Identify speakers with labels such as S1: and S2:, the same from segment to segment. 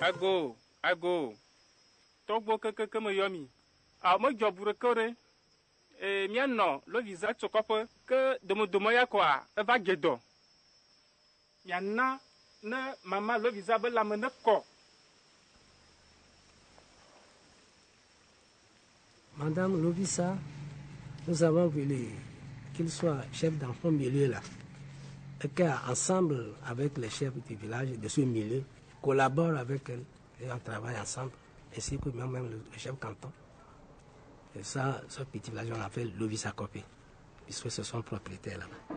S1: Ago, ago. Togbo que me yomi. A mo jobure kore. E miano le visa tsokope que de mo ya quoi. E va gedo. Miana ne mama le visa be la mene ko.
S2: Madame Lovisa, nous avons voulu qu'il soit chef d'enfant milieu là. Et qu'ensemble avec les chefs du village de ce milieu, collabore avec elle et on travaille ensemble, ainsi que même le chef canton. Et ça, ce petit village, on l'appelle Lovisa Copé, puisque ce sont propriétaires là-bas.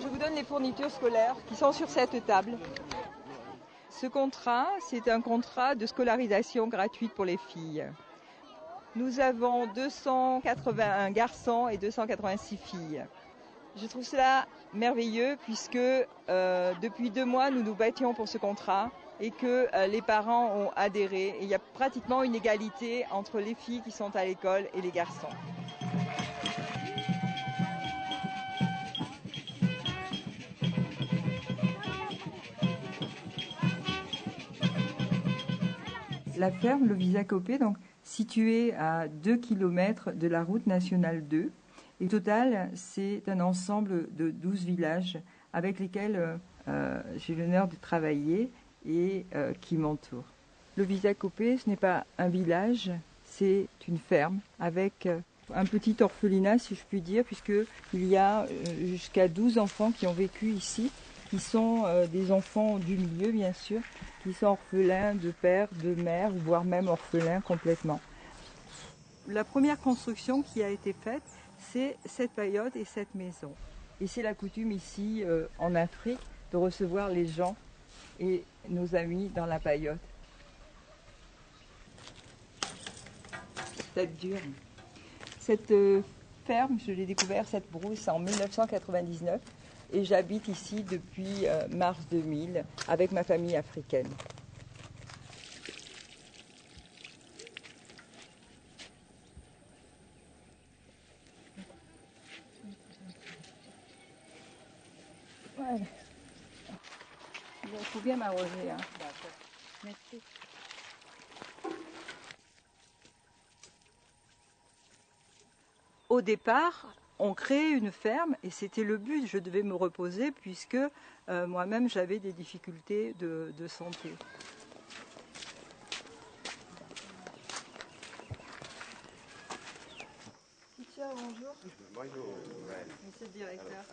S3: Je vous donne les fournitures scolaires qui sont sur cette table. Ce contrat, c'est un contrat de scolarisation gratuite pour les filles. Nous avons 281 garçons et 286 filles. Je trouve cela merveilleux puisque depuis 2 mois, nous nous battions pour ce contrat et que les parents ont adhéré. Et il y a pratiquement une égalité entre les filles qui sont à l'école et les garçons. La ferme Lovisa Copé, donc située à 2 km de la route nationale 2. Et au total, c'est un ensemble de 12 villages avec lesquels j'ai l'honneur de travailler et qui m'entourent. Lovisa Copé, ce n'est pas un village, c'est une ferme avec un petit orphelinat, si je puis dire, puisqu'il y a jusqu'à 12 enfants qui ont vécu ici, qui sont des enfants du milieu, bien sûr, qui sont orphelins de père, de mère, voire même orphelins complètement. La première construction qui a été faite, c'est cette paillote et cette maison. Et c'est la coutume ici, en Afrique, de recevoir les gens et nos amis dans la paillote. C'est dur. Cette ferme, je l'ai découvert, cette brousse, en 1999. Et j'habite ici depuis mars 2000 avec ma famille africaine. Voilà. Il faut bien m'arroser. Hein. Merci. Au départ, on crée une ferme et c'était le but. Je devais me reposer puisque moi-même j'avais des difficultés de santé. Teacher, bonjour.
S4: Bonjour.
S3: Monsieur le directeur.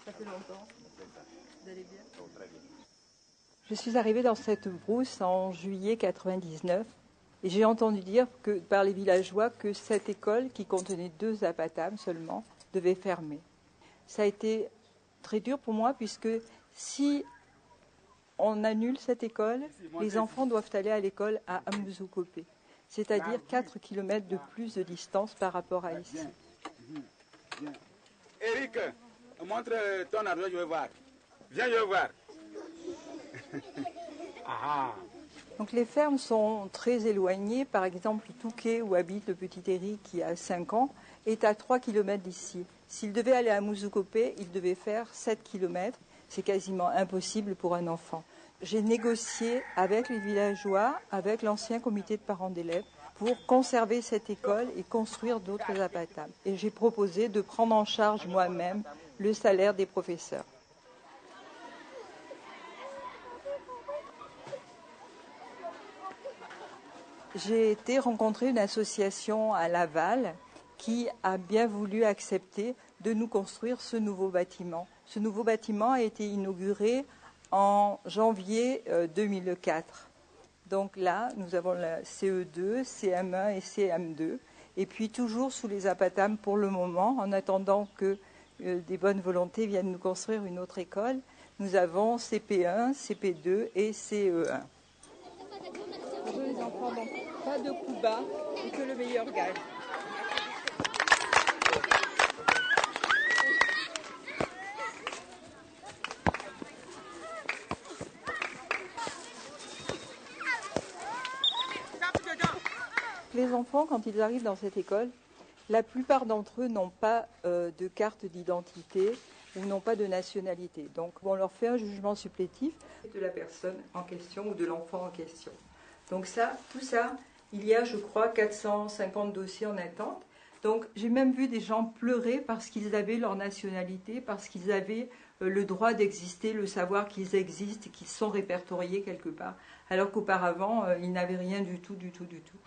S3: Ça fait longtemps. Vous allez bien?
S4: Oh, très bien.
S3: Je suis arrivée dans cette brousse en juillet 99 et j'ai entendu dire par les villageois que cette école, qui contenait 2 apatames seulement, devait fermer. Ça a été très dur pour moi puisque si on annule cette école, les enfants doivent aller à l'école à Amouzou-Copé, c'est-à-dire 4 km de plus de distance par rapport à ici.
S4: Bien. Eric, montre ton argent, je veux voir. Viens, je veux voir.
S3: Donc les fermes sont très éloignées. Par exemple, Touquet, où habite le petit Eric qui a 5 ans, est à 3 km d'ici. S'il devait aller à Amouzou-Copé, il devait faire 7 km. C'est quasiment impossible pour un enfant. J'ai négocié avec les villageois, avec l'ancien comité de parents d'élèves, pour conserver cette école et construire d'autres apatames. Et j'ai proposé de prendre en charge moi-même le salaire des professeurs. J'ai été rencontrer une association à Laval qui a bien voulu accepter de nous construire ce nouveau bâtiment. Ce nouveau bâtiment a été inauguré en janvier 2004. Donc là, nous avons la CE2, CM1 et CM2. Et puis toujours sous les apatames pour le moment, en attendant que des bonnes volontés viennent nous construire une autre école, nous avons CP1, CP2 et CE1. enfants, donc pas de coups bas et que le meilleur gagne. Les enfants, quand ils arrivent dans cette école, la plupart d'entre eux n'ont pas de carte d'identité ou n'ont pas de nationalité. Donc on leur fait un jugement supplétif de la personne en question ou de l'enfant en question. Donc ça, tout ça, il y a, je crois, 450 dossiers en attente. Donc j'ai même vu des gens pleurer parce qu'ils avaient leur nationalité, parce qu'ils avaient le droit d'exister, le savoir qu'ils existent, qu'ils sont répertoriés quelque part, alors qu'auparavant, ils n'avaient rien du tout, du tout, du tout.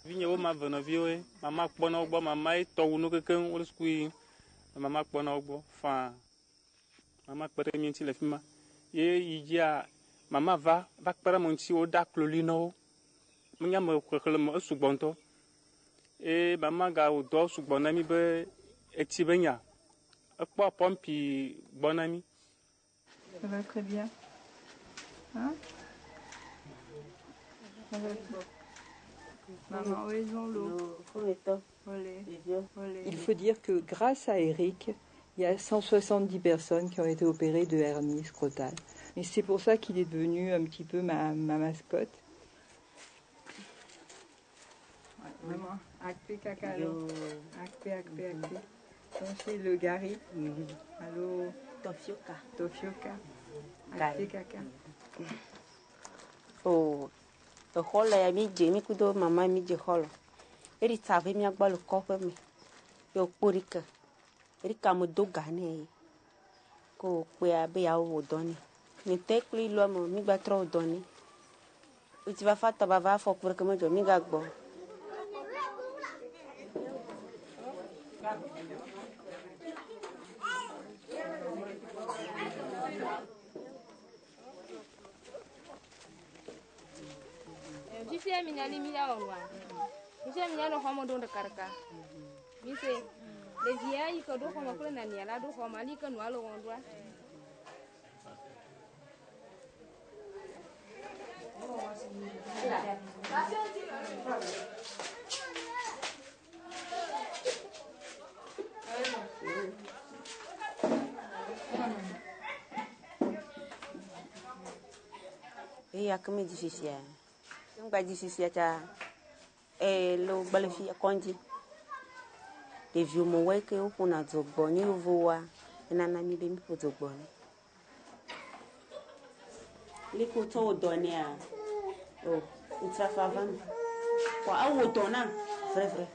S1: Vinyewo ma ve nɔviwo, mama kpɔna wo gbɔ, mama ye tɔwu no kekeŋ wo sukui, mama kpɔna wo gbɔ fãa, mama kpe ɖe mi ŋuti le fi ma. Ye yi dzia, mama va kpe ɖe me ŋuti wo da kloli na wo, menye ame xexlẽme esugbɔ ŋutɔ. Ye mama gawɔ dɔ sugbɔ na mi be etsi be nya, ekpɔ pɔmpi gbɔ na mi.
S3: Ça va très bien. Hein? Ça va. Maman, où est l'eau? Il faut dire que grâce à Eric, il y a 170 personnes qui ont été opérées de hernie scrotale. Et c'est pour ça qu'il est devenu un petit peu ma mascotte. Ouais, maman, acté cacalo. Acté. Donc c'est le Gary. Allô? Tofioka. Acté caca.
S5: Oh. Xɔ le ya mi dze mi kudo mama mi dze xɔ le eri tsa ve mia gbɔ le kɔƒe me ye wokpɔ erika me do ga nɛ ye ko kpea be ya wɔ dɔ nɛ ne te kpli lɔ me mi gba trɔ wɔ dɔ nɛ wotsi va fa tɔ va va afɔku ɖeke me dzɔ mi ga gbɔ.
S6: Fifia minyali mila onwa. Fifia minyalo homo don de karka. Mise le via I ko do homo kule na niala do homo ali ko nwalo ondwa.
S5: Ya kami difícil. Não vai difícil já lo balefi akondi devi mo we ke o kuna zogbo ni uvoa na na mi be mi po zogbo ni liko to doni a o utsafa van kwa awo dona frère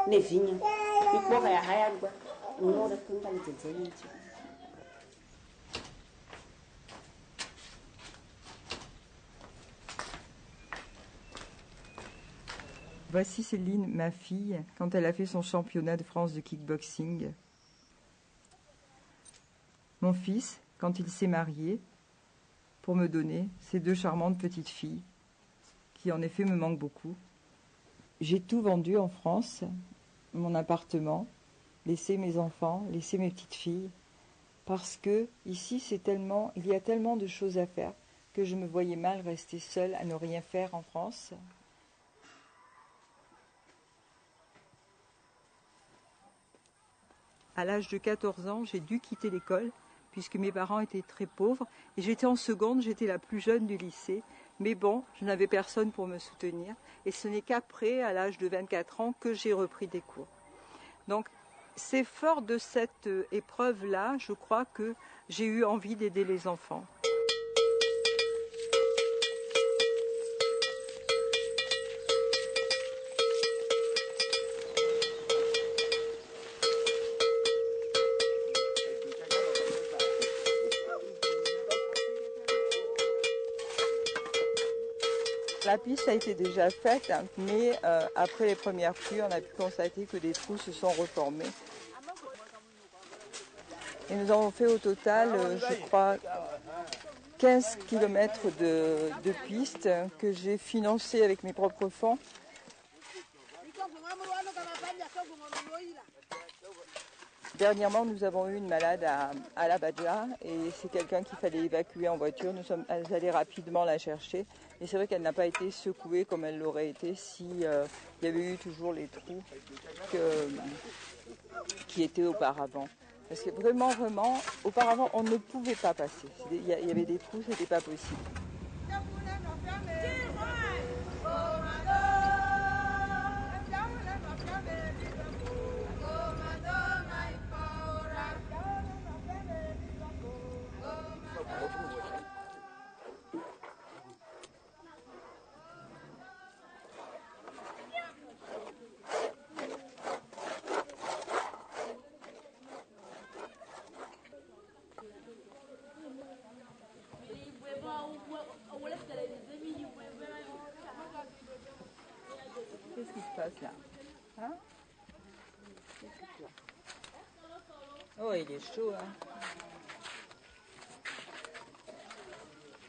S5: ne vinya mi po ka ya haya gba no de kunga le tenzeni.
S3: Voici Céline, ma fille, quand elle a fait son championnat de France de kickboxing. Mon fils, quand il s'est marié, pour me donner ces deux charmantes petites filles, qui en effet me manquent beaucoup. J'ai tout vendu en France, mon appartement, laissé mes enfants, laissé mes petites filles, parce que ici il y a tellement de choses à faire que je me voyais mal rester seule à ne rien faire en France. À l'âge de 14 ans, j'ai dû quitter l'école puisque mes parents étaient très pauvres et j'étais en seconde, j'étais la plus jeune du lycée. Mais bon, je n'avais personne pour me soutenir et ce n'est qu'après, à l'âge de 24 ans, que j'ai repris des cours. Donc, c'est fort de cette épreuve-là, je crois que j'ai eu envie d'aider les enfants. La piste a été déjà faite, hein, mais après les premières pluies, on a pu constater que des trous se sont reformés. Et nous avons fait au total, je crois, 15 km de pistes que j'ai financées avec mes propres fonds. Dernièrement, nous avons eu une malade à la Badja et c'est quelqu'un qu'il fallait évacuer en voiture. Nous sommes allés rapidement la chercher et c'est vrai qu'elle n'a pas été secouée comme elle l'aurait été s'il y avait eu toujours les trous qui étaient auparavant. Parce que vraiment, auparavant, on ne pouvait pas passer. Il y avait des trous, c'était pas possible. Qu'est-ce qui se passe là, hein? Oh, il est chaud, hein?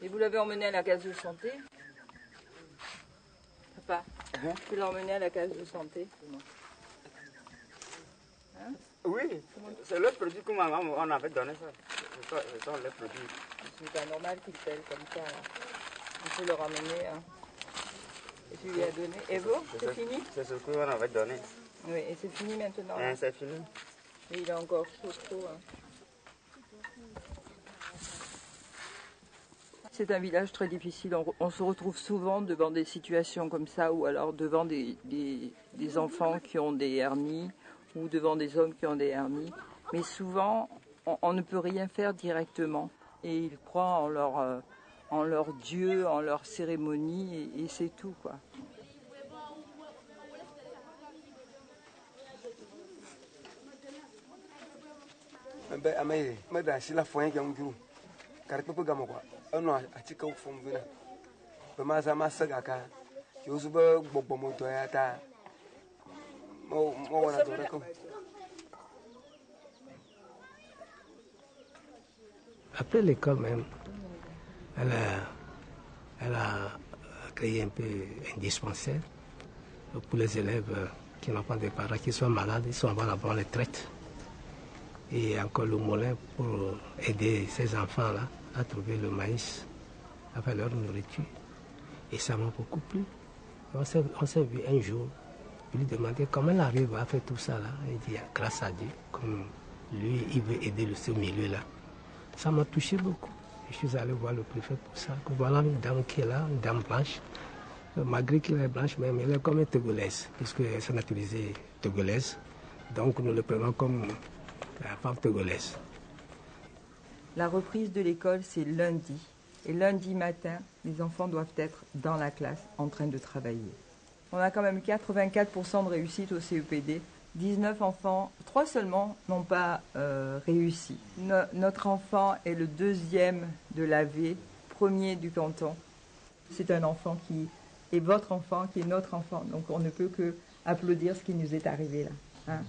S3: Et vous l'avez emmené à la case de santé? Papa, tu l'as emmené à la case de santé? Hein?
S7: Oui, c'est le produit que maman on avait donné ça. Ce sont les produits.
S3: C'est pas normal qu'il pèle comme ça. Hein. Il faut le ramener. Hein. Et tu lui as donné. Et vous, c'est fini?
S7: C'est ce qu'on avait donné.
S3: Oui, et c'est fini maintenant?
S7: C'est fini.
S3: Et il est encore chaud trop. Hein. C'est un village très difficile. On se retrouve souvent devant des situations comme ça, ou alors devant des enfants qui ont des hernies, ou devant des hommes qui ont des hernies. Mais souvent, on ne peut rien faire directement. Et ils croient en leur Dieu, en leur cérémonie, et c'est tout, quoi.
S2: Après l'école même, elle a créé un peu un dispensaire pour les élèves qui n'ont pas de parents, qui sont malades, ils sont là-bas, on les traite. Et encore le moulin pour aider ces enfants-là à trouver le maïs avec leur nourriture. Et ça m'a beaucoup plu. On s'est vu un jour, je lui demandais comment elle arrive à faire tout ça là. Il dit, grâce à Dieu, comme lui, il veut aider ce milieu-là. Ça m'a touché beaucoup. Je suis allé voir le préfet pour ça. Voilà une dame qui est là, une dame blanche. Malgré qu'elle est blanche, même elle est comme une Togolaise, puisqu'elle s'est naturalisée togolaise. Donc nous le prenons comme la femme togolaise.
S3: La reprise de l'école, c'est lundi. Et lundi matin, les enfants doivent être dans la classe en train de travailler. On a quand même 84% de réussite au CEPD. 19 enfants, 3 seulement n'ont pas réussi. Notre enfant est le deuxième de l'AV, premier du canton. C'est un enfant qui est votre enfant, qui est notre enfant. Donc on ne peut que applaudir ce qui nous est arrivé là. Hein?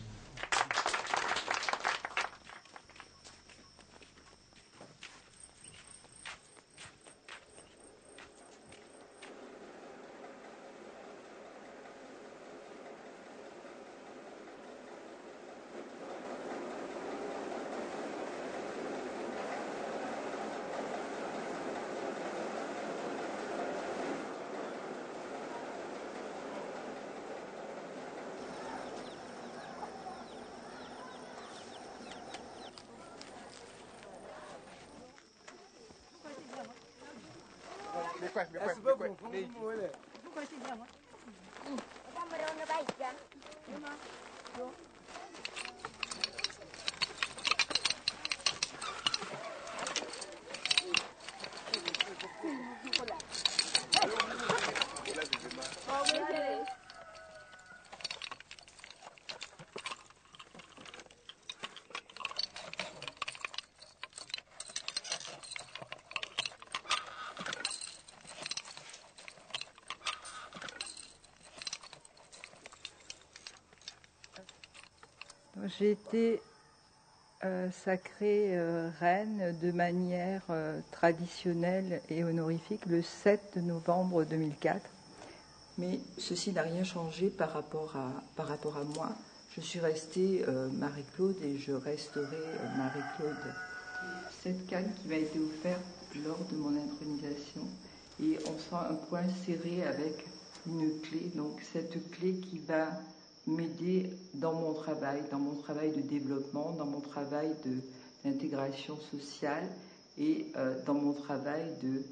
S3: j'ai été sacrée reine de manière traditionnelle et honorifique le 7 novembre 2004. Mais ceci n'a rien changé par rapport à moi. Je suis restée Marie-Claude et je resterai Marie-Claude. Cette canne qui m'a été offerte lors de mon intronisation, et on sent un point serré avec une clé. Donc cette clé qui va m'aider dans mon travail de développement, dans mon travail d'intégration sociale et dans mon travail de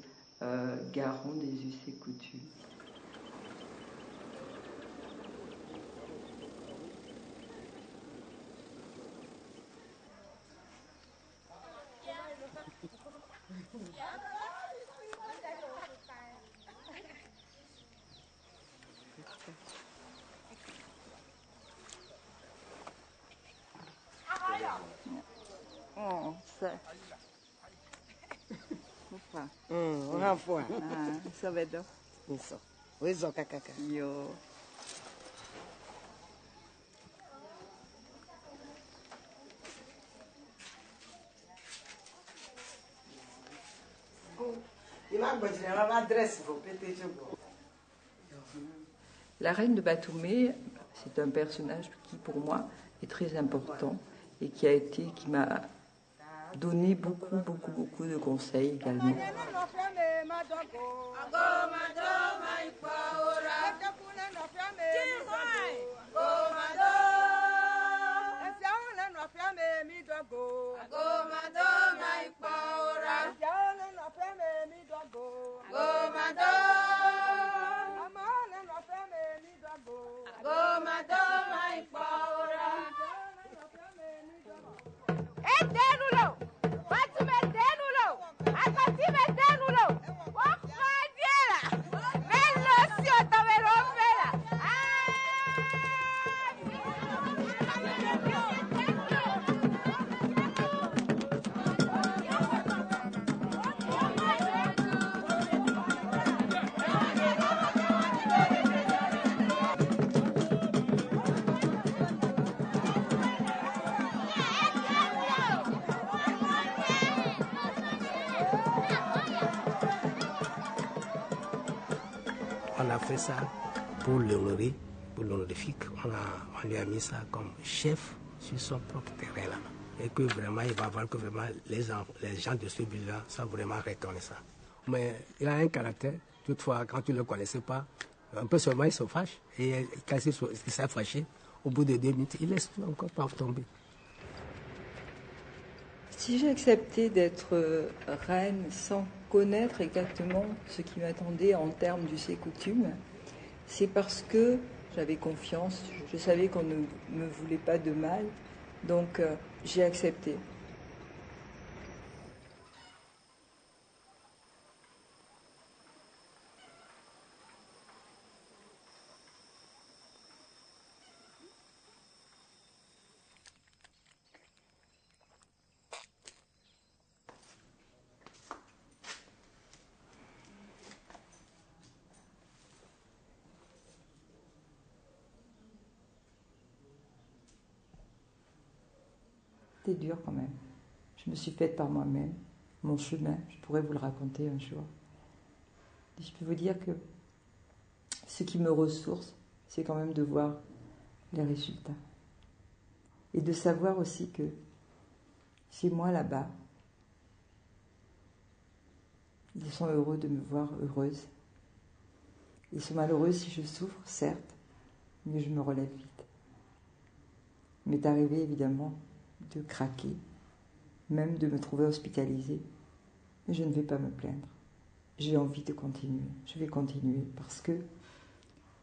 S3: garant des us et coutumes. Oh, ça. Opa.
S8: Unafua.
S3: Ça va donc.
S8: Isso. Wezo kakaka.
S3: Yo. La reine de Batoumé, c'est un personnage qui, pour moi, est très important et qui m'a donné beaucoup de conseils également.
S2: On a fait ça pour l'honorer, pour l'honorifique. On lui a mis ça comme chef sur son propre terrain là-bas. Et que vraiment, il va voir que vraiment les gens de ce village sont vraiment reconnaissants. Mais il a un caractère, toutefois, quand tu ne le connaissais pas, un peu seulement il se fâche. Et quand il s'est fâché, au bout de 2 minutes, il laisse tout encore pas tomber.
S3: Si j'ai accepté d'être reine sans connaître exactement ce qui m'attendait en termes d'us et coutumes, c'est parce que j'avais confiance, je savais qu'on ne me voulait pas de mal, donc j'ai accepté. C'était dur quand même. Je me suis faite par moi-même, mon chemin, je pourrais vous le raconter un jour. Et je peux vous dire que ce qui me ressource, c'est quand même de voir les résultats. Et de savoir aussi que chez moi là-bas, ils sont heureux de me voir heureuse. Ils sont malheureux si je souffre, certes, mais je me relève vite. Il m'est arrivé évidemment de craquer, même de me trouver hospitalisée. Mais je ne vais pas me plaindre. J'ai envie de continuer. Je vais continuer parce que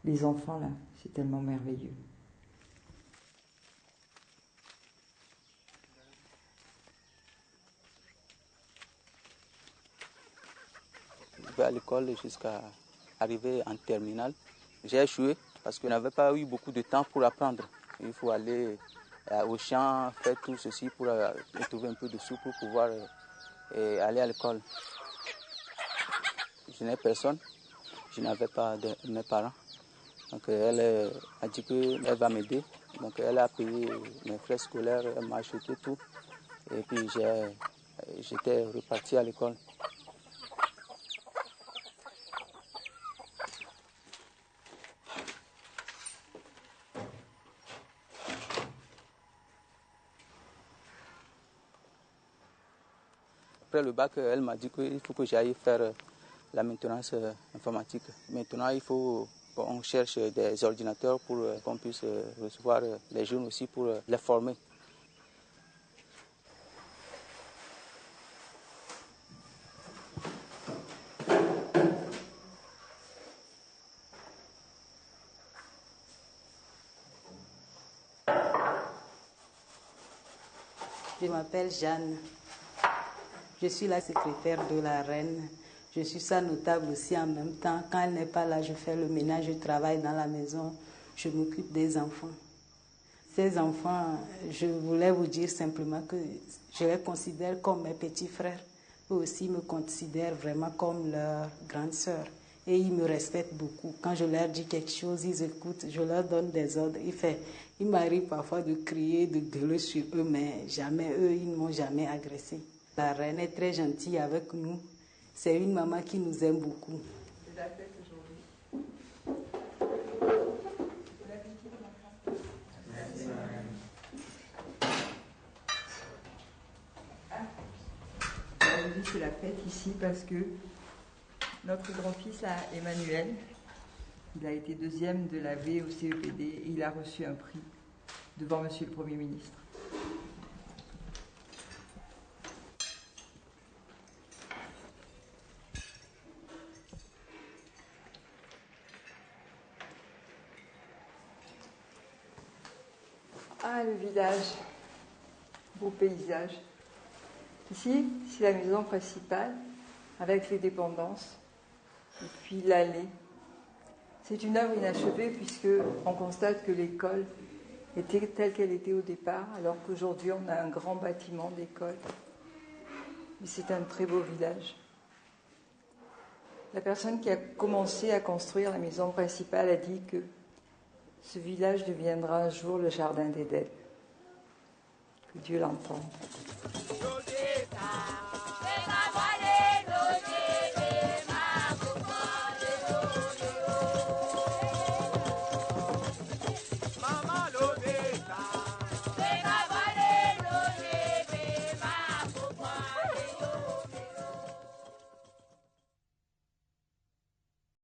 S3: les enfants là, c'est tellement merveilleux.
S9: Je vais à l'école jusqu'à arriver en terminale. J'ai échoué parce que je n'avais pas eu beaucoup de temps pour apprendre. Il faut aller au champ, faire tout ceci pour trouver un peu de sous pour pouvoir aller à l'école. Je n'ai personne, je n'avais pas de mes parents. Donc elle a dit qu'elle va m'aider Donc elle a payé mes frais scolaires, elle m'a acheté tout. Et puis j'étais reparti à l'école. Après le bac, elle m'a dit qu'il faut que j'aille faire la maintenance informatique. Maintenant, il faut qu'on cherche des ordinateurs pour qu'on puisse recevoir les jeunes aussi pour les former.
S10: Je m'appelle Jeanne. Je suis la secrétaire de la reine. Je suis sa notable aussi en même temps. Quand elle n'est pas là, je fais le ménage, je travaille dans la maison, je m'occupe des enfants. Ces enfants, je voulais vous dire simplement que je les considère comme mes petits frères. Eux aussi me considèrent vraiment comme leur grande sœur. Et ils me respectent beaucoup. Quand je leur dis quelque chose, ils écoutent, je leur donne des ordres. Il m'arrive parfois de crier, de gueuler sur eux, mais jamais eux, ils ne m'ont jamais agressé. La reine est très gentille avec nous. C'est une maman qui nous aime beaucoup.
S3: C'est la fête aujourd'hui. Aujourd'hui, c'est la fête ici parce que notre grand-fils, Emmanuel, il a été deuxième de la V au CEPD et il a reçu un prix devant Monsieur le Premier ministre. Ah, le village, beau paysage. Ici, c'est la maison principale avec les dépendances et puis l'allée. C'est une œuvre inachevée puisqu'on constate que l'école était telle qu'elle était au départ, alors qu'aujourd'hui on a un grand bâtiment d'école. Mais c'est un très beau village. La personne qui a commencé à construire la maison principale a dit que ce village deviendra un jour le jardin d'Éden. Que Dieu l'entende.